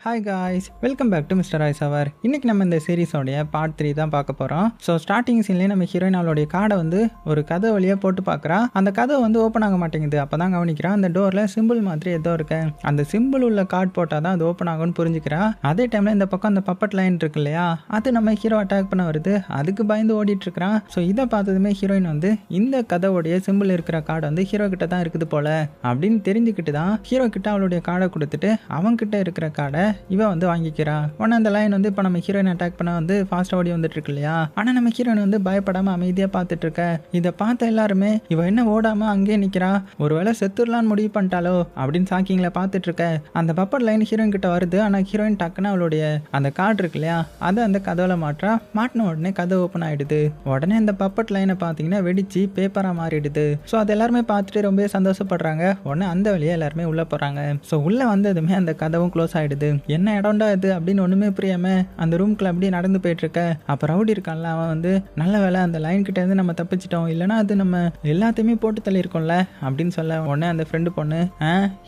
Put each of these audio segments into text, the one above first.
Hi guys, welcome back to mister Royce அவர். இன்னைக்கு நம்ம இந்த சீரிஸோடைய பார்ட் 3 தான் பார்க்க போகிறோம். ஸோ ஸ்டார்டிங் சீன்லேயே நம்ம ஹீரோயின் அவளுடைய கார்டை வந்து ஒரு கதை வழியாக போட்டு பார்க்குறா. அந்த கதை வந்து ஓப்பன் ஆக மாட்டேங்குது. அப்போ தான் கவனிக்கிறா அந்த டோரில் சிம்பிள் மாதிரி ஏதோ இருக்கு. அந்த சிம்பிள் உள்ள கார்டு போட்டால் தான் அது ஓப்பன் ஆகும்னு புரிஞ்சுக்கிறா. அதே டைமில் இந்த பக்கம் அந்த பப்பட் லைன் இருக்கு இல்லையா, அது நம்ம ஹீரோ அட்டாக் பண்ண வருது. அதுக்கு பயந்து ஓடிட்டு இருக்கிறான். ஸோ இதை பார்த்ததுமே ஹீரோயின் வந்து இந்த கதையோடைய சிம்பிள் இருக்கிற கார்டு வந்து ஹீரோ கிட்ட தான் இருக்குது போல அப்படின்னு தெரிஞ்சுக்கிட்டு தான் ஹீரோ கிட்ட அவளுடைய கார்டை கொடுத்துட்டு அவன்கிட்ட இருக்கிற கார்டை இவன் வந்து வாங்கிக்கிறா. உடனே அந்த லைன் வந்து இப்போ நம்ம ஹீரோயின் அட்டாக் பண்ண வந்து ஃபாஸ்ட் ஓடி வந்துட்டு இருக்கு இல்லையா. ஆனால் நம்ம ஹீரோயின் வந்து பயப்படாம அமைதியாக பார்த்துட்டு இருக்க. இதை பார்த்த எல்லாருமே இவன் என்ன ஓடாம அங்கேயே நிற்கிறா, ஒருவேளை செத்துடலான்னு முடிவு பண்ணிட்டாலோ அப்படின்னு சாக்கிங்களை பார்த்துட்டு இருக்க. அந்த பப்பர் லைன் ஹீரோயின் கிட்ட வருது. ஆனால் ஹீரோயின் டக்குன்னு அவளுடைய அந்த கார்டு இருக்கு இல்லையா, அதை அந்த கதவுல மாட்டின உடனே கதை ஓப்பன் ஆயிடுது. உடனே அந்த பப்பட் லைனை பார்த்தீங்கன்னா வெடிச்சு பேப்பராக மாறிடுது. ஸோ அது எல்லாருமே பார்த்துட்டு ரொம்ப சந்தோஷப்படுறாங்க. உடனே அந்த வழியாக எல்லாருமே உள்ள போறாங்க. ஸோ உள்ள வந்ததுமே அந்த கதவும் க்ளோஸ் ஆயிடுது. என்ன இடம்டா இது அப்படின்னு ஒண்ணுமே புரியாம அந்த ரூம்குள்ள அப்படியே நடந்து போயிட்டு இருக்க. அப்ப ரவுடி இருக்கான்ல, அவன் வந்து நல்ல வேலை அந்த லைன் கிட்ட இருந்து நம்ம தப்பிச்சிட்டோம், இல்லைன்னா அது நம்ம எல்லாத்தையுமே போட்டு தள்ளி இருக்கோம்ல அப்படின்னு சொல்ல. உடனே அந்த ஃப்ரெண்டு பொண்ணு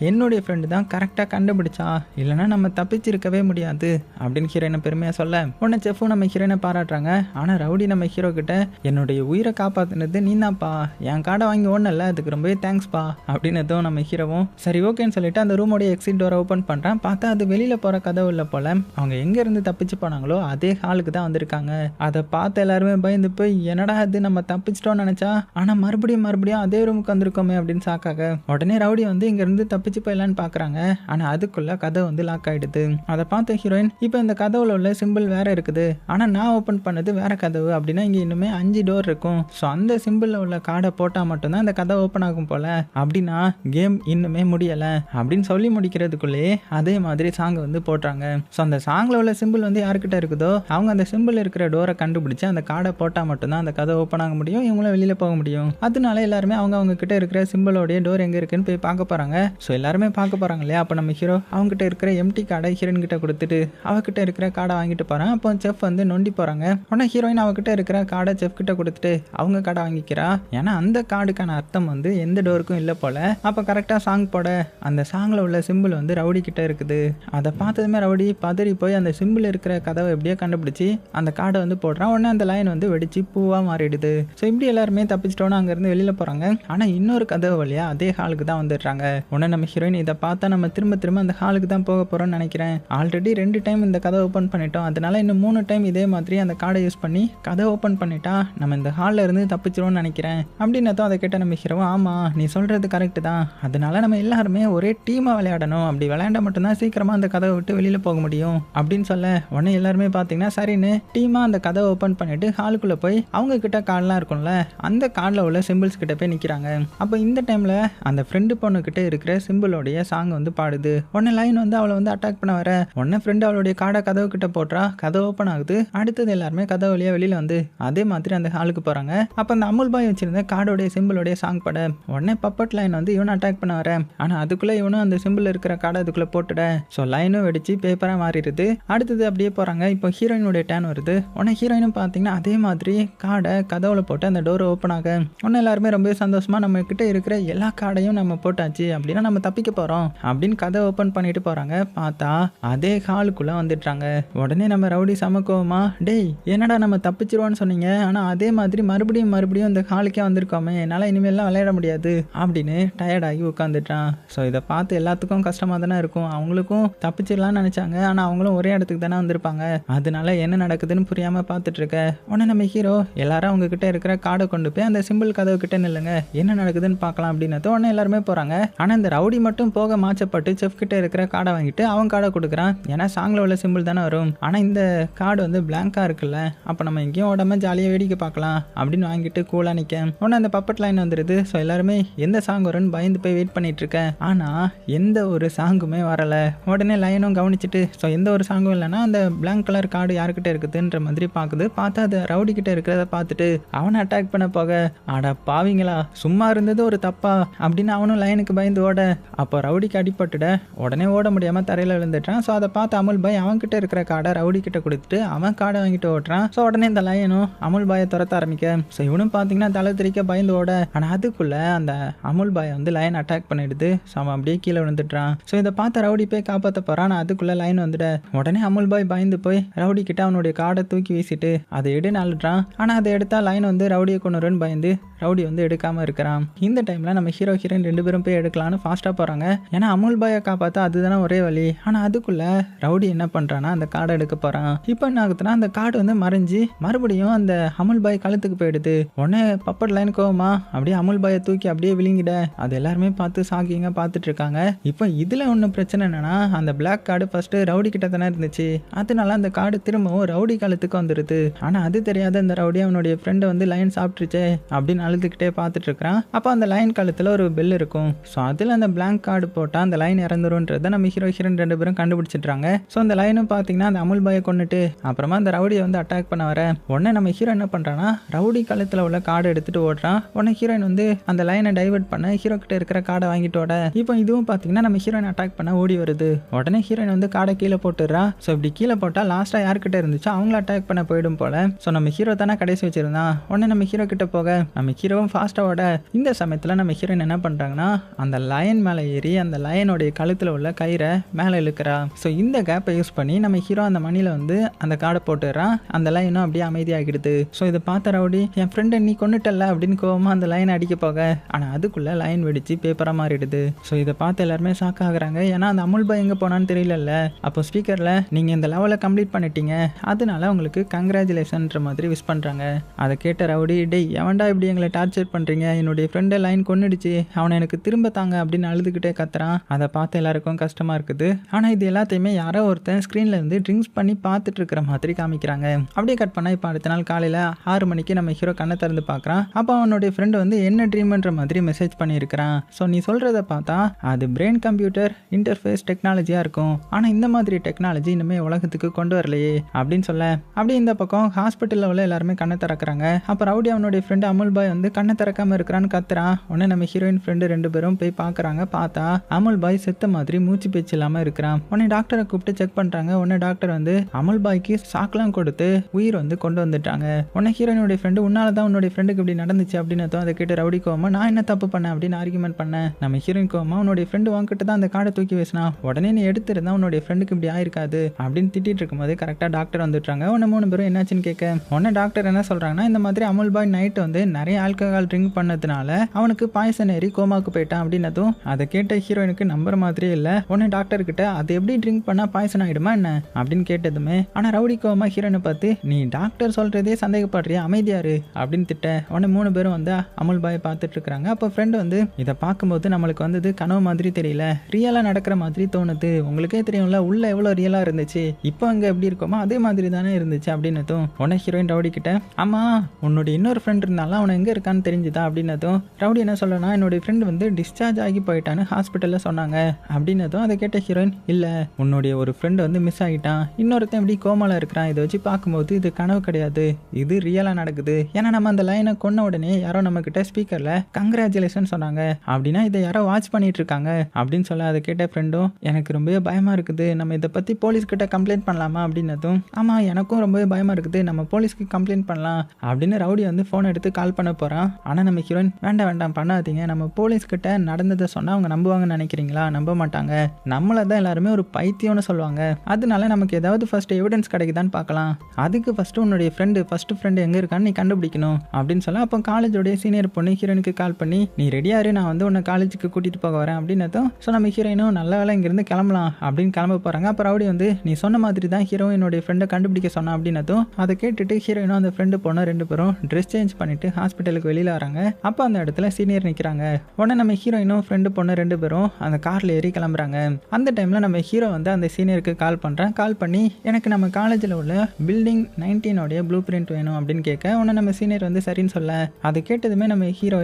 என்னுடைய ஃப்ரெண்டு தான் கரெக்டா கண்டுபிடிச்சா, இல்லைன்னா நம்ம தப்பிச்சிருக்கவே முடியாது அப்படின்னு ஹீரோயினை பெருமையா சொல்ல. உடனே செஃப்பும் நம்ம ஹீரோயினை பாராட்டுறாங்க. ஆனா ரவுடி நம்ம ஹீரோ கிட்ட என்னுடைய உயிரை காப்பாத்தினது நீதான்ப்பா, என் கார்டை வாங்கி ஓடனல, அதுக்கு ரொம்பவே தேங்க்ஸ்பா அப்படின்னு எதுவும் நம்ம ஹீரோவும் சரி ஓகேன்னு சொல்லிட்டு அந்த ரூமோடைய எக்ஸிட் டோரை ஓப்பன் பண்றான். பார்த்தா அது வெளியில போற கதவு இல்லை போல. அவங்க எங்க இருந்து தப்பிச்சு போனாங்களோ அதே ஹாலுக்கு தான் வந்திருக்காங்க. அதை பார்த்து எல்லாருமே பயந்து போய் என்னடா அது நம்ம தப்பிச்சிட்டோம்னு நினைச்சா, ஆனா மறுபடியும் அதே ரூமுக்கு வந்திருக்கோமே அப்படின்னு சாக்காக. உடனே ரவுடி வந்து இங்க இருந்து தப்பிச்சு போயிடலான்னு பாக்குறாங்க. ஆனா அதுக்குள்ள கதவு வந்து லாக் ஆயிடுது. அதை பார்த்த ஹீரோயின் இப்போ இந்த கதவுல உள்ள சிம்பிள் வேற இருக்குது, ஆனா நான் ஓபன் பண்ணது வேற கதவு அப்படின்னா இங்க இன்னுமே 5 டோர் இருக்கும். ஸோ அந்த சிம்பிள்ல உள்ள கார்டை போட்டா மட்டும்தான் இந்த கதை ஓப்பன் ஆகும் போல, அப்படின்னா கேம் இன்னுமே முடியல அப்படின்னு சொல்லி முடிக்கிறதுக்குள்ளேயே அதே மாதிரி சாங் வந்து போட்டாங்க. ஸோ அந்த சாங்ல உள்ள சிம்பிள் வந்து யாருக்கிட்ட இருக்குதோ அவங்க அந்த சிம்பிள் இருக்கிற டோரை கண்டுபிடிச்சு அந்த கார்டை போட்டால் மட்டும்தான் அந்த கதை ஓப்பன் ஆக முடியும், இவங்களும் வெளியில போக முடியும். அதனால எல்லாருமே அவங்க கிட்ட இருக்கிற சிம்பிளோடைய டோர் எங்க இருக்குன்னு போய் பார்க்க போறாங்க. ஸோ எல்லாருமே பார்க்க போறாங்க இல்லையா. அப்போ நம்ம ஹீரோ அவங்க கிட்ட இருக்கிற எம்டி கார்டை ஹீரோயின் கிட்ட கொடுத்துட்டு அவகிட்ட இருக்கிற கார்டை வாங்கிட்டு போறான். அப்போ செஃப் வந்து நொண்டி போறாங்க. உடனே ஹீரோயின் அவகிட்ட இருக்கிற கார்டை செஃப் கிட்ட கொடுத்துட்டு அவங்க கார்டை வாங்கிக்கிறா. ஏன்னா அந்த கார்டுக்கான அர்த்தம் வந்து எந்த டோருக்கும் இல்லை போல. அப்போ கரெக்டாக சாங் போட அந்த சாங்ல உள்ள சிம்பிள் வந்து ரவுடி கிட்ட இருக்குது. அதை பார்த்ததுமே ரவுடி பதறி போய் அந்த சிம்பிள் இருக்கிற கதவை எப்படியோ கண்டுபிடிச்சி அந்த கார்டை வந்து போடுறான். உடனே அந்த லைன் வந்து வெடிச்சு பூவா மாறிடுது. ஸோ இப்படி எல்லாருமே தப்பிச்சிட்டோன்னு அங்கேருந்து வெளியில போறாங்க. ஆனால் இன்னொரு கதவு வழியா அதே ஹாலுக்கு தான் வந்துடுறாங்க. உடனே நம்ம ஹீரோயின் இதை பார்த்தா நம்ம திரும்ப அந்த ஹாலுக்கு தான் போக போறோம்னு நினைக்கிறேன். ஆல்ரெடி 2 டைம் இந்த கதை ஓப்பன் பண்ணிட்டோம், அதனால இன்னும் 3 டைம் இதே மாதிரி அந்த கார்டை யூஸ் பண்ணி கதை ஓப்பன் பண்ணிட்டா நம்ம இந்த ஹாலில் இருந்து தப்பிச்சிருவோம்னு நினைக்கிறேன் அப்படின்னதும் அதை கேட்ட நம்ம ஹீரோ ஆமா நீ சொல்றது கரெக்ட் தான், அதனால நம்ம எல்லாருமே ஒரே டீமா விளையாடணும், அப்படி விளையாண்டா மட்டும்தான் சீக்கிரமா அந்த கதவை விட்டு வெளியில போக முடியும் அப்படின்னு சொல்ல. உடனே எல்லாருமே பார்த்தீங்கன்னா சரின்னு டீமா அந்த கதவை ஓப்பன் பண்ணிட்டு ஹாலுக்குள்ள போய் அவங்க கிட்ட கார்டெலாம் இருக்கும்ல, அந்த கார்டில் உள்ள சிம்பிள்ஸ் கிட்ட போய் நிற்கிறாங்க. அப்போ இந்த டைம்ல அந்த ஃப்ரெண்டு பொண்ணு கிட்ட இருக்கிற சிம்பிளோடைய சாங் வந்து பாடுது. உடனே லைன் வந்து அவளை வந்து அட்டாக் பண்ண வர உடனே ஃப்ரெண்டு அவளுடைய கார்டை கதவு கிட்ட போட்டுறா. கதை ஓப்பன் ஆகுது. அடுத்தது எல்லாருமே கதவு வழியா வெளியில வந்து அதே மாதிரி அந்த ஹாலுக்கு போறாங்க. அப்போ அந்த அமுல் பாய் வச்சிருந்த கார்டோடைய சிம்பிளோடைய சாங் பட உடனே பப்பட் லைன் வந்து இவனை அட்டாக் பண்ண வர, ஆனா அதுக்குள்ள இவனும் அந்த சிம்பிள் இருக்கிற கார்டை அதுக்குள்ள போட்டுட. ஸோ லைனும் வெடிச்சு பேப்பரா மாறிடுது. அடுத்தது அப்படியே போறாங்க. இப்போ ஹீரோயினுடைய டேன் வருது. உடனே ஹீரோயினும் பார்த்தீங்கன்னா அதே மாதிரி கார்டை கதவுல போட்டு அந்த டோரை ஓப்பன் ஆக உடனே எல்லாருமே ரொம்ப சந்தோஷமா நம்ம கிட்ட இருக்கிற எல்லா கார்டையும் நம்ம போட்டாச்சு அப்படின்னா நம்ம தப்பிக்க போறோம் அப்படின்னு கதை ஓப்பன் பண்ணிட்டு போறாங்க. பார்த்தா அதே ஹாலுக்குள்ள வந்துட்டாங்க. உடனே நம்ம ரவுடி சமக்கோமா டேய் என்னடா நம்ம தப்பிச்சிருவோன்னு சொன்னீங்க, ஆனா அதே மாதிரி மறுபடியும் இந்த ஹாலுக்கே வந்திருக்கோமே, என்னால இனிமேல்லாம் விளையாட முடியாது அப்படின்னு டயர்டாகி உட்காந்துட்டான். ஸோ இதை பார்த்து எல்லாத்துக்கும் கஷ்டமா தானே இருக்கும். அவங்களுக்கும் தப்பிச்சிடலாம்னு நினைச்சாங்க, ஆனா அவங்களும் ஒரே இடத்துக்கு தானே வந்திருப்பாங்க. அதனால என்ன நடக்குதுன்னு புரியாம பார்த்துட்டு இருக்க. உடனே நம்ம ஹீரோ எல்லாரும் அவங்க கிட்ட இருக்கிற கார்டை கொண்டு போய் அந்த சிம்பிள் கதவு கிட்ட நில்லுங்க, என்ன நடக்குதுன்னு பார்க்கலாம் அப்படின்னு உடனே எல்லாருமே போறாங்க. ஆனா இந்த ரவுடி மட்டும் போக மாச்சப்பட்டு செஃப் கிட்ட இருக்கிற கார்டை வாங்கிட்டு அவன் கார்டை கொடுக்குறான். ஏன்னா சாங்ல உள்ள சிம்பிள் தானே வரும். ஆனா இந்த கார்டு வந்து பிளாங்கா இருக்குல்ல, அப்ப நம்ம எங்கேயும் ஓடாம ஜாலியா வேடிக்கை பார்க்கலாம் அப்படின்னு வாங்கிட்டு கூலா நிக்க. உடனே அந்த பப்பட் லைன் வந்துருது. ஸோ எல்லாருமே எந்த சாங் வரும்னு பயந்து போய் வெயிட் பண்ணிட்டு இருக்கேன். ஆனா எந்த ஒரு சாங்குமே வரல. உடனே லைனும் கவனிச்சுட்டு ஸோ எந்த ஒரு சாங்கும் இல்லைன்னா அந்த பிளாங்க் கலர் கார்டு யாருக்கிட்ட இருக்குதுன்ற மாதிரி பாக்குது. பார்த்தா அது ரவுடி கிட்ட இருக்கிறத பார்த்துட்டு அவனை அட்டாக் பண்ண போக ஆடா பாவீங்களா சும்மா இருந்தது ஒரு தப்பா அப்படின்னு அவனும் லைனுக்கு பயந்து ஓட. அப்போ ரவுடிக்கு அடிபட்டுட. உடனே ஓட முடியாம தரையில விழுந்துட்டான். ஸோ அதை பார்த்து அமுல் பாய் அவன் கிட்ட இருக்கிற கார்டை ரவுடி கிட்ட கொடுத்துட்டு அவன் கார்டை வாங்கிட்டு ஓட்டுறான். ஸோ உடனே இந்த லைனும் அமுல் பாயை துரத்த ஆரம்பிக்க. ஸோ இவனும் பார்த்தீங்கன்னா தலை திரிக்க பயந்து ஓட. ஆனால் அதுக்குள்ள அந்த அமுல் பாயை வந்து லைன் அட்டாக் பண்ணிடுது. ஸோ அவன் அப்படியே கீழே விழுந்துட்டான். ஸோ இதை பார்த்து ரவுடி போய் காப்பாற்ற போறான். போறான். அதுக்குள்ள லைன் வந்துட உடனே அமுல் பாய் பயந்து போய் ரவுடி கிட்ட அவனுடைய கார்டை தூக்கி வீசிட்டு அதை எடுன்னு அழுறான். ஆனா அதை எடுத்தா லைன் வந்து ரவுடியை கொண்டுருன்னு பயந்து ரவுடி வந்து எடுக்காம இருக்கிறான். இந்த டைம்ல நம்ம ஹீரோ ஹீரோயின் 2 பேரும் போய் எடுக்கலான்னு ஃபாஸ்டா போறாங்க. ஏன்னா அமுல் பாயை காப்பாத்தா அதுதானே ஒரே வழி. ஆனா அதுக்குள்ள ரவுடி என்ன பண்றான்னா அந்த கார்டை எடுக்க போறான். இப்போ என்ன ஆகுதுன்னா அந்த கார்டு வந்து மறைஞ்சு மறுபடியும் அந்த அமுல் பாய் கழுத்துக்கு போயிடுது. உடனே பப்பட் லைன் கோவமா அப்படியே அமுல் பாயை தூக்கி அப்படியே விழுங்கிட அது எல்லாருமே பார்த்து ஷாக்கிங்கா பார்த்துட்டு இருக்காங்க. இப்போ இதுல ஒன்றும் பிரச்சனை என்னன்னா அந்த பிளாக் கார்டு ஃபர்ஸ்ட் ரவுடி கிட்ட தானே இருந்துச்சு. அதனால அந்த கார்டு திரும்பவும் ரவுடி காலத்துக்கு வந்துடுது. ஆனா அது தெரியாத இந்த ரவுடி அவனுடைய ஃப்ரெண்டை வந்து லைன் சாப்பிட்டுருச்சே அப்படின்னு அழுதுகிட்டே பார்த்துட்டு இருக்கிறான். அப்போ அந்த லைன் கழுத்துல ஒரு பெல் இருக்கும். ஸோ அதில் அந்த பிளாங்க் கார்டு போட்டால் அந்த லைன் இறந்துருன்றதை நம்ம ஹீரோ ஹீரோயின் 2 பேரும் கண்டுபிடிச்சிட்றாங்க. ஸோ அந்த லைனும் பார்த்தீங்கன்னா அந்த அமுல் பாயை கொண்டுட்டு அப்புறமா அந்த ரவுடியை வந்து அட்டாக் பண்ண வர உடனே நம்ம ஹீரோ என்ன பண்ணுறான்னா ரவுடி கழுத்தில் உள்ள கார்டை எடுத்துட்டு ஓடுறான். உடனே ஹீரோயின் வந்து அந்த லைனை டைவர்ட் பண்ண ஹீரோ கிட்ட இருக்கிற கார்டை வாங்கிட்டு ஓட இப்போ இதுவும் பார்த்தீங்கன்னா நம்ம ஹீரோயின் அட்டாக் பண்ண ஓடி வருது. உடனே ஹீரோயின் வந்து கார்டை கீழே போட்டுடுறா. ஸோ இப்படி கீழே போட்டால் லாஸ்ட்டாக யார்கிட்ட இருந்துச்சோ அவங்கள அட்டாக் பண்ண போயிடும் போல. ஸோ நம்ம ஹீரோ தானே கடைசி வச்சிருந்தான். உடனே நம்ம ஹீரோ கிட்ட போக நம்ம ஹீரோவும் ஃபாஸ்ட்டாக ஓட இந்த சமயத்தில் நம்ம ஹீரோயின் என்ன பண்ணுறாங்கன்னா அந்த லயன் மேலே ஏறி அந்த லயனுடைய கழுத்தில் உள்ள கயிறை மேலே இழுக்கிறா. ஸோ இந்த கேப்பை யூஸ் பண்ணி நம்ம ஹீரோ அந்த மணியில் வந்து அந்த கார்டை போட்டுடுறான். அந்த லைனும் அப்படியே அமைதியாகிடுது. ஸோ இதை பார்த்த ரவுடி என் ஃப்ரெண்டை நீ கொண்டுட்டல அப்படின்னு கோவமா அந்த லைனை அடிக்க போக ஆனால் அதுக்குள்ளே லைன் வெடிச்சு பேப்பராக மாறிடுது. ஸோ இதை பார்த்து எல்லாருமே ஷாக் ஆகுறாங்க. ஏன்னா அந்த அமுல் பாய் எங்கே போனான்னு தெரியல. அப்போ ஸ்பீக்கரில் நீங்கள் இந்த லெவலை கம்ப்ளீட் பண்ணிட்டீங்க, அதனால உங்களுக்கு கங்க்ராச்சுலேஷன்ற மாதிரி விஷ் பண்ணுறாங்க. அதை கேட்ட ரவுடி டேய் எவன்டா இப்படி எங்களை டார்ச்சர் பண்ணுறீங்க, என்னுடைய ஃப்ரெண்டை லைன் கொண்டுடுச்சு, அவனை எனக்கு திரும்ப தாங்க அப்படின்னு அழுதுகிட்டே கத்துறான். அதை பார்த்து எல்லாருக்கும் கஷ்டமாக இருக்குது. ஆனால் இது எல்லாத்தையுமே யாரோ ஒருத்தன் ஸ்க்ரீனில் இருந்து ட்ரிங்க்ஸ் பண்ணி பார்த்துட்டு இருக்கிற மாதிரி காமிக்கிறாங்க. அப்படியே கட் பண்ணால் இப்போ அடுத்த நாள் காலையில் 6 மணிக்கு நம்ம ஹீரோ கண்ணை திறந்து பார்க்குறான். அப்போ அவனுடைய ஃப்ரெண்டு வந்து என்ன ட்ரீம்ன்ற மாதிரி மெசேஜ் பண்ணியிருக்கிறான். ஸோ நீ சொல்கிறத பார்த்தா அது பிரெயின் கம்ப்யூட்டர் இன்டர்ஃபேஸ் டெக்னாலஜியாக இருக்கும். ஆனால் இந்த மாதிரி டெக்னாலஜி இனிமேல் உலகத்துக்கு கொண்டு வரலையே அப்படின்னு சொல்ல அப்படியே இந்த பக்கம் ஹாஸ்பிட்டலில் உள்ள எல்லாருமே கண்ணை திறக்கிறாங்க. அப்போ ரவுடி அவனுடைய ஃப்ரெண்டு அமுல் பாய் வந்து கண்ணை திறக்காம இருக்கிறான்னு கத்துறான். உடனே நம்ம ஹீரோயின் ஃப்ரெண்டு 2 பேரும் போய் பார்க்குறாங்க. பார்த்தா அமுல் பாய் செத்த மாதிரி மூச்சு பேச்சு இல்லாமல் இருக்கிறான். உடனே டாக்டரை கூப்பிட்டு செக் பண்ணுறாங்க. உடனே டாக்டர் வந்து அமுல் பாய்க்கு சாக்கெலாம் கொடுத்து உயிர் வந்து கொண்டு வந்துட்டாங்க. உடனே ஹீரோயினுடைய ஃப்ரெண்டு உன்னால தான் உன்னுடைய ஃப்ரெண்டுக்கு இப்படி நடந்துச்சு அப்படின்னு அதை கேட்டு ரவுடி கோவமா நான் என்ன தப்பு பண்ணேன் அப்படின்னு ஆர்குமெண்ட் பண்ணேன். நம்ம ஹீரோயின் கோவமா உன்னுடைய ஃப்ரெண்டு வாங்கிட்டு தான் அந்த கார்டை தூக்கி பேசினா, உடனே நீ எடுத்துருந்தா உன்னுடைய ஃப்ரெண்டுக்கு இப்படி ஆயிருக்காது அப்படின்னு திட்டிட்டு இருக்கும்போது கரெக்டாக டாக்டர் வந்துட்டாங்க. உடனே 3 பேரும் என்னாச்சுன்னு கேட்க உடனே டாக்டர் என்ன சொல்றாங்கன்னா இந்த மாதிரி அமுல் பாய் நைட் வந்து நிறைய ஆல்கஹால் ட்ரிங்க் பண்ணதுனால அவனுக்கு பாய்சன் ஏறி கோமாக்கு போயிட்டான் அப்படின்னதும் அதை கேட்ட ஹீரோயினுக்கு நம்புற மாதிரியே இல்லை. உடனே டாக்டர் கிட்ட அது எப்படி ட்ரிங்க் பண்ணா பாய்சன் ஆயிடுமா என்ன அப்படின்னு கேட்டதுமே ஆனா ரவுடி கோவமா ஹீரோயினை பார்த்து நீ டாக்டர் சொல்றதே சந்தேகப்படுறியா, அமைதியாரு அப்படின்னு திட்ட. உடனே 3 பேரும் வந்து அமுல் பாய் பார்த்துட்டு இருக்காங்க. அப்போ ஃப்ரெண்டு வந்து இதை பார்க்கும்போது நம்மளுக்கு வந்தது கனவு மாதிரி தெரியல, ரியலா நடக்கிற மாதிரி தோணுது, உங்களுக்கே தெரியும்ல உள்ள எவ்வளவு ரியலா இருந்துச்சு, இப்போ அங்க எப்படி இருக்கோமோ அதே மாதிரி தானே இருந்துச்சு அப்படின்னதும் உடனே ஹீரோயின் ரவுடி கிட்ட ஆமா உன்னுடைய இன்னொரு ஃப்ரெண்ட் இருந்தாலும் அவன் எங்க இருக்கான்னு தெரிஞ்சுதா அப்படின்னதும் ரவுடி என்ன சொல்லனா என்னுடைய ஃப்ரெண்ட் வந்து டிஸ்சார்ஜ் ஆகி போயிட்டான்னு ஹாஸ்பிட்டல்ல சொன்னாங்க அப்படின்னதும் அதை கேட்ட ஹீரோயின் இல்ல உன்னுடைய ஒரு ஃப்ரெண்ட் வந்து மிஸ் ஆகிட்டான், இன்னொருத்தன் எப்படி கோமால இருக்கிறான், இதை வச்சு பார்க்கும்போது இது கனவு கிடையாது, இது ரியலா நடக்குது. ஏன்னா நம்ம அந்த லைனை கொன்ன உடனே யாரோ நம்ம கிட்ட ஸ்பீக்கர்ல கங்க்ராச்சுலேஷன் சொன்னாங்க, அப்படின்னா இதை யாரோ வாட்ச் பண்ணிட்டு இருக்காங்க அப்படின்னு சொல்ல அதை கேட்ட ஃப்ரெண்டும் எனக்கு ரொம்பவே பயமா இருக்குது, நம்ம இதை பத்தி போலீஸ் கிட்ட கம்ப்ளைண்ட் பண்ணலாமா அப்படின்னதும் ஆமா எனக்கும் ரொம்பவே பயமா இருக்குது, நம்ம போலீஸ்க்கு கம்ப்ளைண்ட் பண்ணலாம் அப்படின்னு ரவுடி வந்து போன் எடுத்து கால் பண்ண போறான். ஆனா நம்ம ஹீரோயின் வேண்டாம் வேண்டாம் பண்ணாதீங்க, நம்ம போலீஸ் கிட்ட நடந்ததை சொன்னா அவங்க நம்புவாங்கன்னு நினைக்கிறீங்களா, நம்ப மாட்டாங்க, நம்மள தான் எல்லாருமே ஒரு பைத்தியம்னு சொல்லுவாங்க, அதனால நமக்கு ஏதாவது ஃபர்ஸ்ட் எவிடன்ஸ் கிடைக்குதான்னு பார்க்கலாம், அதுக்கு ஃபர்ஸ்ட் உன்னுடைய ஃபர்ஸ்ட் ஃப்ரெண்டு எங்க இருக்கான்னு நீ கண்டுபிடிக்கணும் அப்படின்னு சொல்ல அப்போ காலேஜோடைய சீனியர் பொண்ணு ஹீரோயினுக்கு கால் பண்ணி நீ ரெடியா இரு, நான் வந்து உன்னை காலேஜுக்கு கூட்டிட்டு போக வரேன் அப்படின்னதும் ஸோ நம்ம ஹீரோயினும் நல்ல வேலை இங்கிருந்து கிளம்பலாம் அப்படின்னு கிளம்ப போறாங்க. அப்போ ரவுடி வந்து நீ சொன்ன மாதிரி தான் ஹீரோயினுடைய ஃப்ரெண்டை கண்டுபிடிக்க சொன்னா அப்படின்னதும் அதை கேட்டுட்டு ஹீரோயினும் அந்த ஃப்ரெண்டு பொண்ணு 2 பேரும் ட்ரெஸ் சேஞ்ச் பண்ணிட்டு ஹாஸ்பிட்டலுக்கு வெளியில வராங்க. அப்போ அந்த இடத்துல சீனியர் நிற்கிறாங்க. உடனே நம்ம ஹீரோயினும் ஃப்ரெண்டு பொண்ணு 2 பேரும் அந்த கார்ல ஏறி கிளம்புறாங்க. அந்த டைம்ல நம்ம ஹீரோ வந்து அந்த சீனியருக்கு கால் பண்றான். கால் பண்ணி எனக்கு நம்ம காலேஜில் உள்ள பில்டிங் 19 ப்ளூ பிரிண்ட் வேணும் அப்படின்னு கேட்க உடனே நம்ம சீனியர் வந்து சரின்னு சொல்ல அதை கேட்டதுமே நம்ம ஹீரோ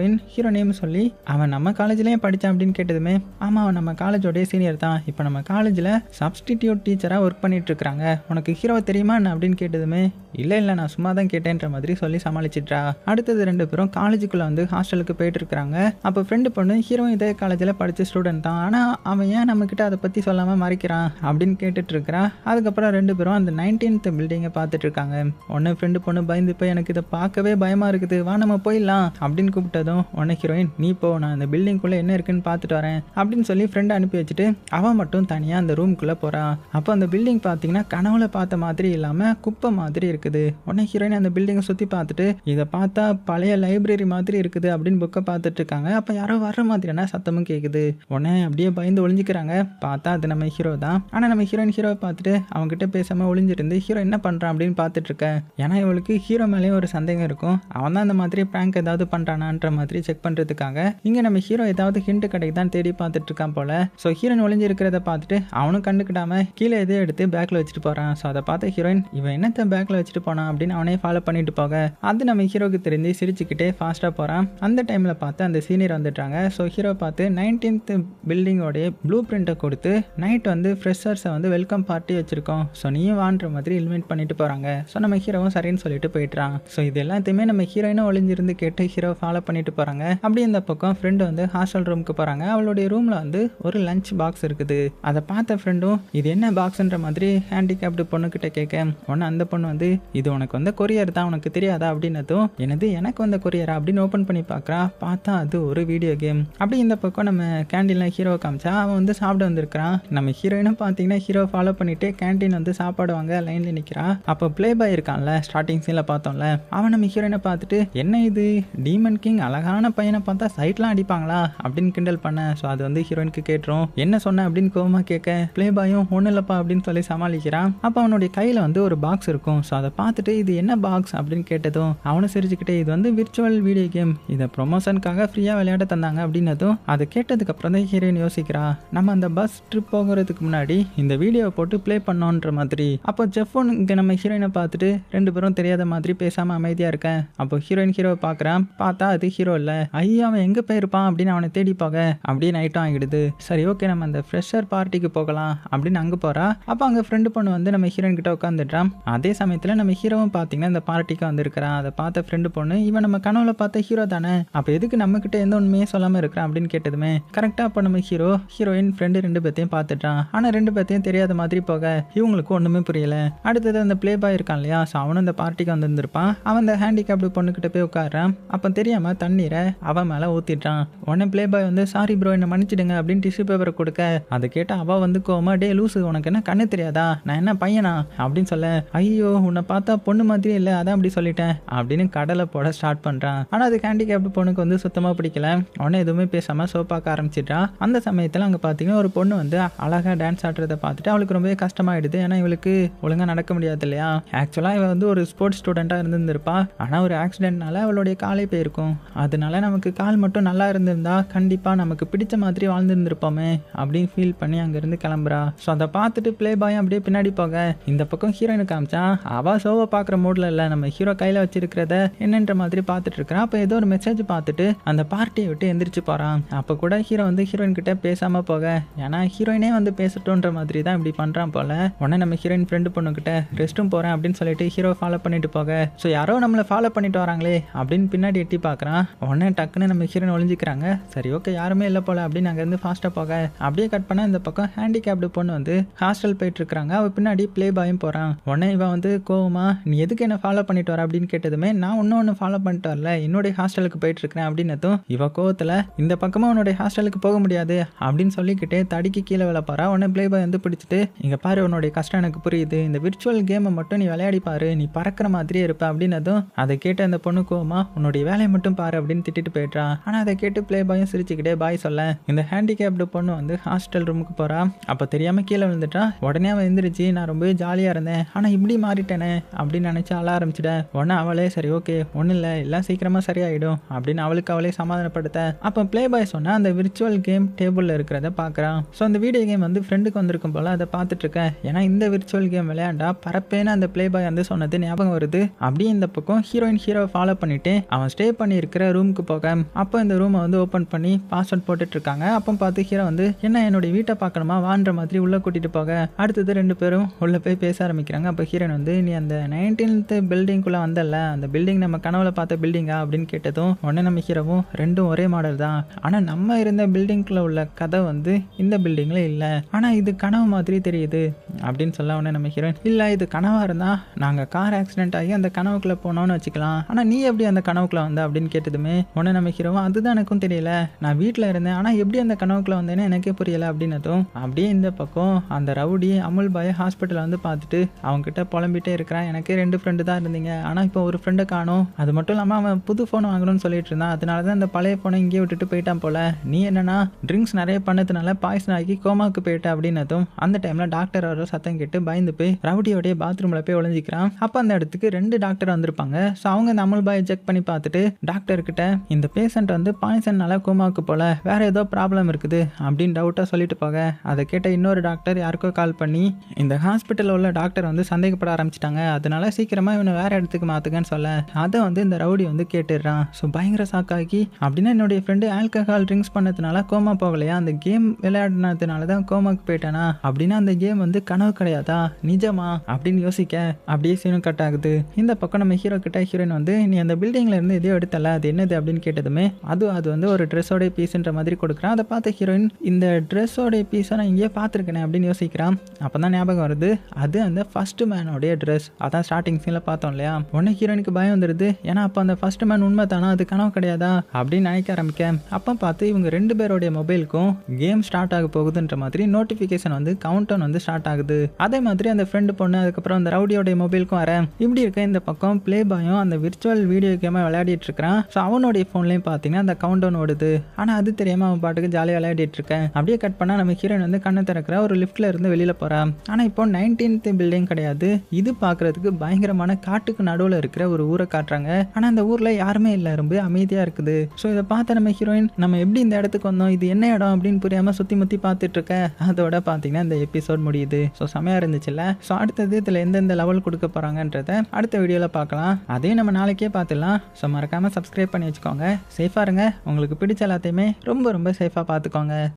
நேம் சொல்லி அவன் நம்ம காலேஜ்லயே படிச்சான் அப்படின்னு கேட்டதுமே ஆமா அவன் நம்ம காலேஜோடைய சீனியர் தான், இப்போ நம்ம காலேஜில் சப்ஸ்டிடியூட் டீச்சரா ஒர்க் பண்ணிட்டு இருக்காங்க, உனக்கு ஹீரோவை தெரியுமா என்ன அப்படின்னு கேட்டதுமே இல்ல நான் சும்மா தான் கேட்டேன்ற மாதிரி சொல்லி சமாளிச்சிட்றா. அடுத்தது 2 பேரும் காலேஜுக்குள்ள வந்து ஹாஸ்டலுக்கு போயிட்டு இருக்காங்க. அப்போ ஃப்ரெண்டு பொண்ணு ஹீரோ இதே காலேஜில் படிச்ச ஸ்டூடெண்ட் தான், ஆனா அவன் ஏன் நம்ம கிட்ட அதை பத்தி சொல்லாம மறைக்கிறான் அப்படின்னு கேட்டுட்டு இருக்கிறா. அதுக்கப்புறம் 2 பேரும் அந்த 19th பில்டிங்கை பார்த்துட்டு இருக்காங்க. உடனே ஃப்ரெண்டு பொண்ணு பயந்து போய் எனக்கு இதை பார்க்கவே பயமா இருக்குது, வா நம்ம போயிடலாம் அப்படின்னு கூப்பிட்டதும் உடனே ஹீரோயின் நீ போ, நான் இந்த பில்டிங்குள்ள என்ன இருக்குன்னு பார்த்துட்டு வரேன் அப்படின்னு சொல்லி ஃப்ரெண்டை அனுப்பி வச்சுட்டு அவன் மட்டும் தனியா தனியாக அந்த ரூம்குள்ளே போகிறான். அப்போ அந்த பில்டிங் பார்த்தீங்கன்னா கனவுல பார்த்த மாதிரி இல்லாமல் குப்பை மாதிரி இருக்குது. உடனே ஹீரோயின் அந்த பில்டிங்கை சுற்றி பார்த்துட்டு இதை பார்த்தா பழைய லைப்ரரி மாதிரி இருக்குது அப்படின்னு புக்கை பார்த்துட்டு இருக்காங்க. அப்போ யாரோ வர்ற மாதிரியான சத்தமும் கேட்குது. உடனே அப்படியே பயந்து ஒளிஞ்சிக்கிறாங்க. பார்த்தா அது நம்ம ஹீரோ தான். ஆனால் நம்ம ஹீரோவை பார்த்துட்டு அவங்ககிட்ட பேசாமல் ஒளிஞ்சிருந்து ஹீரோ என்ன பண்ணுறான் அப்படின்னு பார்த்துட்டு இருக்கேன். ஏன்னா இவளுக்கு ஹீரோ மேலேயும் ஒரு சந்தேகம் இருக்கும். அவன் தான் அந்த மாதிரி பிராங்க் ஏதாவது பண்ணுறானான்ற மாதிரி செக் பண்ணுறதுக்காக இங்கே நம்ம ஹீரோ ஏதாவது ஹிண்ட் கிடைக்குதான் தேடி பார்த்துட்டு இருக்கான் போல. ஸோ ஹீரோயின் ஒளிஞ்சு இருக்கிறத பார்த்துட்டு அவனும் கண்டுக்கிடாம கீழே எதோ எடுத்து பேக்கில் வச்சுட்டு போகிறான். ஸோ அதை பார்த்த ஹீரோயின் இவன் என்னத்த பேக்கில் வச்சுட்டு போனான் அப்படின்னு அவனே ஃபாலோ பண்ணிட்டு போக அது நம்ம ஹீரோக்கு தெரிஞ்சு சிரிச்சுக்கிட்டே ஃபாஸ்ட்டாக போகிறான். அந்த டைமில் பார்த்து அந்த சீனியர் வந்துட்டாங்க. ஸோ ஹீரோ பார்த்து 19th பில்டிங்கோடைய ப்ளூ பிரிண்ட்டை கொடுத்து நைட் வந்து ஃப்ரெஷர்ஸை வந்து வெல்கம் பார்ட்டி வச்சிருக்கோம். ஸோ நீயும் வான்ற மாதிரி இன்வைட் பண்ணிட்டு போகிறாங்க. ஸோ நம்ம ஹீரோவும் சரின்னு சொல்லிட்டு போயிட்டுறான். ஸோ இது எல்லாத்தையுமே நம்ம ஹீரோயினும் ஒளிஞ்சிருந்து கேட்டு ஹீரோ ஃபாலோ பண்ணிட்டு போகிறாங்க. அப்படி இந்த பக்கம் ஃப்ரெண்டு வந்து ஹாஸ்டல் ரூமுக்கு போகிறாங்க. அவளுடைய ரூமில் வந்து ஒரு லஞ்ச் பாக்ஸ் இருக்குது. அதை பார்த்த ஃப்ரெண்டும் இது என்ன பாக்ஸ்ன்ற மாதிரி ஹேண்டிகேப்டு பொண்ணுக்கிட்ட கேட்க உடனே அந்த பொண்ணு வந்து இது உனக்கு வந்து கொரியர் தான், உனக்கு தெரியாதா அப்படின்னதும் எனது எனக்கு வந்த கொரியரா அப்படின்னு ஓப்பன் பண்ணி பார்க்குறா. பார்த்தா அது ஒரு வீடியோ கேம். அப்படி இந்த பக்கம் நம்ம கேண்டீனில் ஹீரோ காமிச்சா அவன் வந்து சாப்பிட வந்திருக்கிறான். நம்ம ஹீரோயினும் பார்த்தீங்கன்னா ஹீரோ ஃபாலோ பண்ணிட்டு கேண்டீன் வந்து சாப்பாடு வாங்க லைனில் நிற்கிறான். அப்போ ப்ளே பாய் இருக்கான்ல ஸ்டார்டிங் சீனில் பார்த்தோம்ல, அவன் நம்ம ஹீரோயினை பார்த்துட்டு என்ன இது டீமன் கிங் அழகான பையனை பார்த்தா சைட்லாம் அடிப்பாங்களா அப்படின்னு கிண்டல் பண்ண. ஸோ அது வந்து ஹீரோயினுக்கு கேட்டுரும். என்ன சொன்ன அப்படின்னு கோவமாக கேட்க ப்ளே பாயும் ஒன்றும் இல்லைப்பா அப்படின்னு சொல்லி சமாளிக்கிறான். அப்போ அவனுடைய கையில் வந்து ஒரு பாக்ஸ் இருக்கும். ஸோ அதை பார்த்துட்டு இது என்ன பாக்ஸ் அப்படின்னு கேட்டதும் அவனும் சிரிச்சுக்கிட்டே இது வந்து விர்ச்சுவல் வீடியோ கேம், இதை ப்ரொமோஷனுக்காக ஃப்ரீயாக விளையாட தந்தாங்க அப்படின்னதும் அதை கேட்டதுக்கு அப்புறம் தான் ஹீரோயின் யோசிக்கிறா நம்ம அந்த பஸ் ட்ரிப் போகிறதுக்கு முன்னாடி இந்த வீடியோவை போட்டு ப்ளே பண்ணோன்ற மாதிரி. அப்போ ஜெஃபோன் இங்கே நம்ம ஹீரோயினை பார்த்துட்டு ரெண்டு பேரும் தெரியாத மாதிரி பேசாமல் அமைதியாக இருக்கேன். அப்போ ஹீரோயின் ஹீரோவை பார்க்குறான். பார்த்தா அது ஹீரோ இல்லை. ஐயோ அவன் எங்கே போயிருப்பான் அப்படின்னு அவனை தேடி போக அப்படியே நைட்டும் ஆகிடுது. சரி ஓகே நம்ம அந்த ஃப்ரெஷர் பார்ட்டிக்கு போகலாம் அப்படின்னு அங்கே போகிறா. அப்போ அங்கே ஃப்ரெண்டு பொண்ணு வந்து நம்ம ஹீரோயின் கிட்ட உட்காந்துட்டான். அதே சமயத்தில் நம்ம ஹீரோவும் பார்த்தீங்கன்னா இந்த பார்ட்டிக்கு வந்திருக்கிறான். அதை பார்த்த ஃப்ரெண்டு பொண்ணு இவன் நம்ம கனவுல பார்த்த ஹீரோ தானே, அப்போ எதுக்கு நம்ம கிட்ட எந்த உண்மையே சொல்லாமல் இருக்கிறான் அப்படின்னு கேட்டதுமே கரெக்டாக அப்போ நம்ம ஹீரோயின் ஃப்ரெண்டு ரெண்டு பேர்த்தையும் பார்த்துட்டான். ஆனால் ரெண்டு பேர்த்தையும் தெரியாத மாதிரி போக இவங்களுக்கு ஒன்றுமே புரியல. அடுத்தது அந்த ப்ளே பாய் இருக்கான் இல்லையா, ஸோ அவனும் இந்த பார்ட்டிக்கு வந்திருந்திருப்பான். அவன் அந்த ஹேண்டிகேப்டு பொண்ணுக்கிட்ட போய் உட்காடுறான். அப்போ தெரியாமல் தண்ணீரை அவன் மேலே ஊற்றிட்டான். உடனே ப்ளே பாய் வந்து சாரி ப்ரோ என்னை மன்னிச்சிடுங்க அப்படின்னு டிஷ்யூ பேப்பரை கொடுக்க அதை கேட்டால் அவள் வந்து கோவமா டே லூசு உனக்கு என்ன கண்ணு தெரியாதா, நான் என்ன பையனா அப்படின்னு சொல்ல ஐயோ உன்னை பார்த்தா பொண்ணு மாதிரி இல்லை அதான் அப்படி சொல்லிட்டேன் அப்படின்னு கடலை போட ஸ்டார்ட் பண்ணுறான். ஆனால் அது ஹேண்டிகேப்டு பொண்ணுக்கு வந்து சுத்தமாக பிடிக்கல. உடனே எதுவுமே பேசாமல் சோப்பாக்க ஆரம்பிச்சிட்டான். அந்த சமயத்தில் அங்கே பார்த்தீங்கன்னா ஒரு பொண்ணு வந்து அழகாக டான்ஸ் ஆடுறதை பார்த்துட்டு அவளுக்கு ரொம்பவே கஷ்டமாயிடுது. ஏன்னா இவளுக்கு ஒழுங்காக நடக்க முடியாது இல்லையா. ஆக்சுவலாக இவள் வந்து ஒரு ஸ்போர்ட்ஸ் ஸ்டூடெண்ட்டாக இருந்திருப்பா. ஆனால் ஒரு ஆக்சிடென்ட்னால அவளுடைய காலே போயிருக்கும். அதனால நமக்கு கால் மட்டும் நல்லா இருந்திருந்தா கண்டிப்பாக நமக்கு பிடிச்ச மாதிரி வாழ்ந்துருந்துருப்போமே அப்படின்னு ஃபீல் பண்ணி அங்கேருந்து கிளம்புறா. ஸோ அதை பார்த்துட்டு ப்ளே பாய் அப்படியே பின்னாடி போக இந்த பக்கம் ஹீரோயினு காமிச்சான். அவள் ஷோவை பார்க்குற மூடில் இல்லை, நம்ம ஹீரோ கையில் வச்சிருக்கிறத என்னன்ற மாதிரி பார்த்துட்டு இருக்கிறான். அப்போ ஏதோ ஒரு மெசேஜ் பார்த்துட்டு அந்த பார்ட்டியை விட்டு எந்திரிச்சு போகிறான். அப்போ கூட ஹீரோ வந்து ஹீரோயின் கிட்ட பேசாமல் போக ஏன்னா ஹீரோயினே வந்து பேசட்டுன்ற மாதிரி தான் இப்படி பண்ணுறான் போல. உடனே நம்ம ஹீரோயின் ஃப்ரெண்டு பொண்ணுக்கிட்ட ரெஸ்ட் ரூம் போகிறேன் அப்படின்னு சொல்லிட்டு ஹீரோ ஃபாலோ பண்ணிட்டு போக ஸோ யாரோ நம்மளை ஃபாலோ பண்ணிட்டு வராங்களே அப்படின்னு பின்னாடி எட்டி பார்க்குறான். உடனே டக்குன்னு நம்ம ஹீரோயின் ஒளிஞ்சிக்கிறாங்க. சரி ஓகே யாருமே இல்லை போல அப்படின்னு அங்கேருந்து ஃபாஸ்ட்டாக போக அப்படியே கட் பண்ண இந்த பக்கம் ஹேண்டிகேப்டு பொண்ணு வந்து ஹாஸ்டல் போயிட்டு இருக்காங்க. அவள் பின்னாடி ப்ளே பாயும் போகிறான். உடனே இவன் வந்து கோவமா நீ எதுக்கு என்ன ஃபாலோ பண்ணிட்டு வர அப்படின்னு கேட்டதுமே நான் ஒன்று ஃபாலோ பண்ணிட்டு வரல, என்னுடைய ஹாஸ்டலுக்கு போயிட்டு இருக்கிறேன் அப்படின்னதும் இவ கோவத்தில் இந்த பக்கமாக உன்னுடைய ஹாஸ்டலுக்கு போக முடியாது அப்படின்னு சொல்லிக்கிட்டே தடிக்கு கீழே விழ போறா. உடனே ப்ளே பாய் வந்து பிடிச்சிட்டு இங்கே பாரு உன்னுடைய கஷ்டம் எனக்கு புரியுது, இந்த விர்ச்சுவல் கேமை மட்டும் நீ விளையாடி பாரு, நீ பறக்கிற மாதிரியே இருப்ப அப்படின்னதும் அதை கேட்டு அந்த பொண்ணு கோவமா உன்னுடைய வேலையை மட்டும் பாரு அப்படின்னு திட்டிட்டு போயிட்டான். ஆனால் அதை கேட்டு ப்ளே பாயும் சிரிச்சுக்கிட்டே பாய் சொல்ல இந்த ஹேண்டிகேப்டு பொண்ணு வந்து ஹாஸ்டல் ரூமுக்கு போறா. அப்போ தெரியாம கீழே விழுந்துட்டா. உடனே அவன் எந்திரிச்சு நான் ரொம்பவே ஜாலியாக இருந்தேன் ஆனால் இப்படி மாறிட்டேனே அப்படின்னு நினச்சி அழ ஆரம்பிச்சிட்டேன். உடனே அவளே சரி ஓகே ஒன்றும் இல்லை எல்லாம் சீக்கிரமாக சரியாயிடும் அப்படின்னு அவளுக்கு அவளே சமாதானப்படுத்த அப்போ ப்ளே பாய் சொன்னால் அந்த விர்ச்சுவல் கேம் டேபிளில் இருக்கிறத பார்க்குறான். ஸோ அந்த வீடியோ கேம் வந்து ஃப்ரெண்டுக்கு வந்திருக்கும் போல் அதை பார்த்துட்டு இருக்கேன். ஏன்னா இந்த விர்ச்சுவல் கேம் விளையாண்டா பரப்பேன்னு அந்த ப்ளே பாய் வந்து சொன்னது ஞாபகம் வருது. அப்படியே இந்த பக்கம் ஹீரோவை ஃபாலோ பண்ணிட்டு அவன் ஸ்டே பண்ணி இருக்கிற ரூமுக்கு போக அப்போ இந்த ரூமை வந்து ஓப்பன் பண்ணி பாஸ்வேர்ட் போட்டுட்டு இருக்காங்க. அப்போ பார்த்து ஹீரோ வந்து என்ன என்னுடைய வீட்டை பார்க்கணுமா வான்ற மாதிரி உள்ள கூட்டிட்டு போக அடுத்தது ரெண்டு பேரும் உள்ள போய் பேச ஆரம்பிக்கிறாங்க. அப்போ ஹீரோன் வந்து நீ அந்த 19th பில்டிங்குள்ள வந்தல, அந்த பில்டிங் நம்ம கனவுல பார்த்த பில்டிங்கா அப்படின்னு கேட்டதும் உடனே நம்ம ஹீரோவும் ரெண்டும் ஒரே மாடல் தான், ஆனா நம்ம இருந்த பில்டிங்குள்ள உள்ள கதை வந்து இந்த பில்டிங்ல இல்ல, ஆனா இது கனவு மாதிரி தெரியுது அப்படின்னு சொல்ல உடனே நம்ம ஹீரோயின் இல்ல இது கனவா இருந்தா நாங்க கார் ஆக்சிடென்ட் ஆகி அந்த கனவுக்குள்ள போனோம்னு வச்சுக்கலாம், ஆனா நீ எப்படி அந்த கனவுக்குள்ள வந்த அப்படின்னு கேட்டதுமே உடனே நம்ம ஹீரோவும் அதுதான் எனக்கும் தெரியல, நான் வீட்டுல இருந்தேன் ஆனா எப்படி அந்த கனவுக்குள்ள வந்தேன்னு எனக்கே புரியல அப்படின்னதும் அப்படியே இந்த பக்கம் அந்த ரவுடி அமுல் பாய் ஹாஸ்பிட்டலில் வந்து பார்த்துட்டு அவங்ககிட்ட புலம்பிட்டே இருக்கிறான். எனக்கு 2 ஃப்ரெண்டு தான் இருந்தீங்க, ஆனால் இப்போ ஒரு ஃப்ரெண்டை காணும். அது மட்டும் இல்லாமல் அவன் புது ஃபோன் வாங்கணும்னு சொல்லிட்டு இருந்தான், அதனால தான் அந்த பழைய ஃபோனை இங்கேயே விட்டுட்டு போயிட்டான் போல. நீ என்னன்னா ட்ரிங்க்ஸ் நிறைய பண்ணதுனால பாய்சன் ஆகி கோமாவுக்கு போயிட்ட அப்படின்னதும் அந்த டைம்ல டாக்டர் வர சத்தம் கேட்டு பயந்து போய் ரவுடியோடைய பாத்ரூம்ல போய் ஒளிஞ்சிக்கிறான். அப்போ அந்த இடத்துக்கு 2 டாக்டர் வந்திருப்பாங்க. ஸோ அவங்க அந்த அமுல் பாயை செக் பண்ணி பார்த்துட்டு டாக்டர் கிட்ட இந்த பேஷண்ட் வந்து பாய்சன்னால கோமாவுக்கு போல, வேற ஏதோ ப்ராப்ளம் இருக்குது அப்படின்னு டவுட்டாக சொல்லிட்டு போக அதை கேட்ட இன்னொரு டாக்டர் யாருக்கோ கால் பண்ணி இந்த ஹாஸ்பிட்டலில் உள்ள டாக்டர் வந்து சந்தேகப்பட ஆரம்பிச்சிட்டாங்க, அதனால சீக்கிரமாக இவனை வேற இடத்துக்கு மாற்றுங்கன்னு சொல்ல அதை வந்து இந்த ரவுடி வந்து கேட்டுடுறான். ஸோ பயங்கர சாக்காக்கி அப்படின்னா என்னுடைய ஃப்ரெண்டு ஆல்கஹால் ட்ரிங்க்ஸ் பண்ணதுனால கோமா போகலையா, அந்த கேம் விளையாடினதுனால தான் கோமாக்கு போயிட்டானா, அப்படின்னா அந்த கேம் வந்து கனவு கிடையாதா நிஜமா அப்படின்னு யோசிக்க அப்படியே சீனும் கட் ஆகுது. இந்த பக்கம் நம்ம ஹீரோ கிட்ட ஹீரோயின் வந்து நீ அந்த பில்டிங்ல இருந்து எதையோ எடுத்தல, அது என்னது அப்படின்னு கேட்டதுமே அது வந்து ஒரு ட்ரெஸ்ஸோட பீஸ்ன்ற மாதிரி கொடுக்குறான். அதை பார்த்த ஹீரோயின் இந்த ட்ரெஸ்ஸோட பீஸை நான் இங்கேயே பார்த்துருக்கேனே அப்படின்னு யோசிக்கிறான். அப்போ தான் ஞாபகம் வருது அது அந்த ஃபர்ஸ்ட் மேனோடைய ட்ரெஸ். அதான் ஸ்டார்டிங் சீனில் பார்த்தோம் இல்லையா. உடனே ஹீரோயினுக்கு பயம் வந்துடுது. ஏன்னா அப்போ அந்த ஃபர்ஸ்ட் மேன் உண்மை தானா, அது கனவு கிடையாதா அப்படின்னு நினைக்க ஆரம்பிக்க அப்போ பார்த்து இவங்க 2 பேருடைய மொபைலுக்கும் கேம் ஸ்டார்ட் ஆக போகுதுன்ற மாதிரி நோட்டிஃபிகேஷன் வந்து கவுண்ட் டவுன் வந்து ஸ்டார்ட் ஆகுது. அதே மாதிரி அந்த ஃப்ரெண்டு பொண்ணு அதுக்கப்புறம் அந்த ரவுடியோடைய மொபைலுக்கும் வர இப்படி இருக்க இந்த பக்கம் ப்ளே பாயும் அந்த விர்ச்சுவல் வீடியோ கேமை விளையாடிட்டு இருக்கிறான். ஸோ அவனுடைய ஃபோன்லையும் பார்த்தீங்கன்னா அந்த கவுண்ட் டவுன் ஓடுது. ஆனால் அது தெரியாமல் அவன் பாட்டுக்கு ஜாலியாக விளையாடிட்டு இருக்கேன். அப்படியே கட் பண்ணால் நம்ம ஹீரோயின் வந்து கண்ணை திறக்கிற ஒரு லிஃப்ட்ல இருந்து வெளியில் போகிறான். ஆனால் இப்போ 19th பில்டிங் கிடையாது, இது பார்க்கறதுக்கு பயங்கரமான காட்டுக்கு நடுவில் இருக்கிற ஒரு ஊரை காட்டுறாங்க. ஆனால் அந்த ஊரில் யாருமே இல்லை, ரொம்ப அமைதியாக இருக்குது. ஸோ இதை பார்த்த நம்ம ஹீரோயின் நம்ம எப்படி இந்த இடத்துக்கு வந்தோம், இது என்ன இடம் அப்படின்னு புரியாமல் சுற்றி முற்றி பார்த்துட்டு இருக்க. அதோட பார்த்தீங்கன்னா இந்த எபிசோட் முடியுது. ஸோ செமையாக இருந்துச்சுல்ல. ஸோ அடுத்தது இதில் எந்தெந்த லெவல் கொடுக்க போகிறாங்கன்றத அடுத்த வீடியோவில் பார்க்கலாம். அதையும் நம்ம நாளைக்கே பார்த்துடலாம். ஸோ மறக்காமல் சப்ஸ்கிரைப் பண்ணி வச்சுக்கோங்க. சேஃபாக இருங்க. உங்களுக்கு பிடிச்ச எல்லாத்தையுமே ரொம்ப ரொம்ப சேஃபாக பார்த்துக்கோங்க.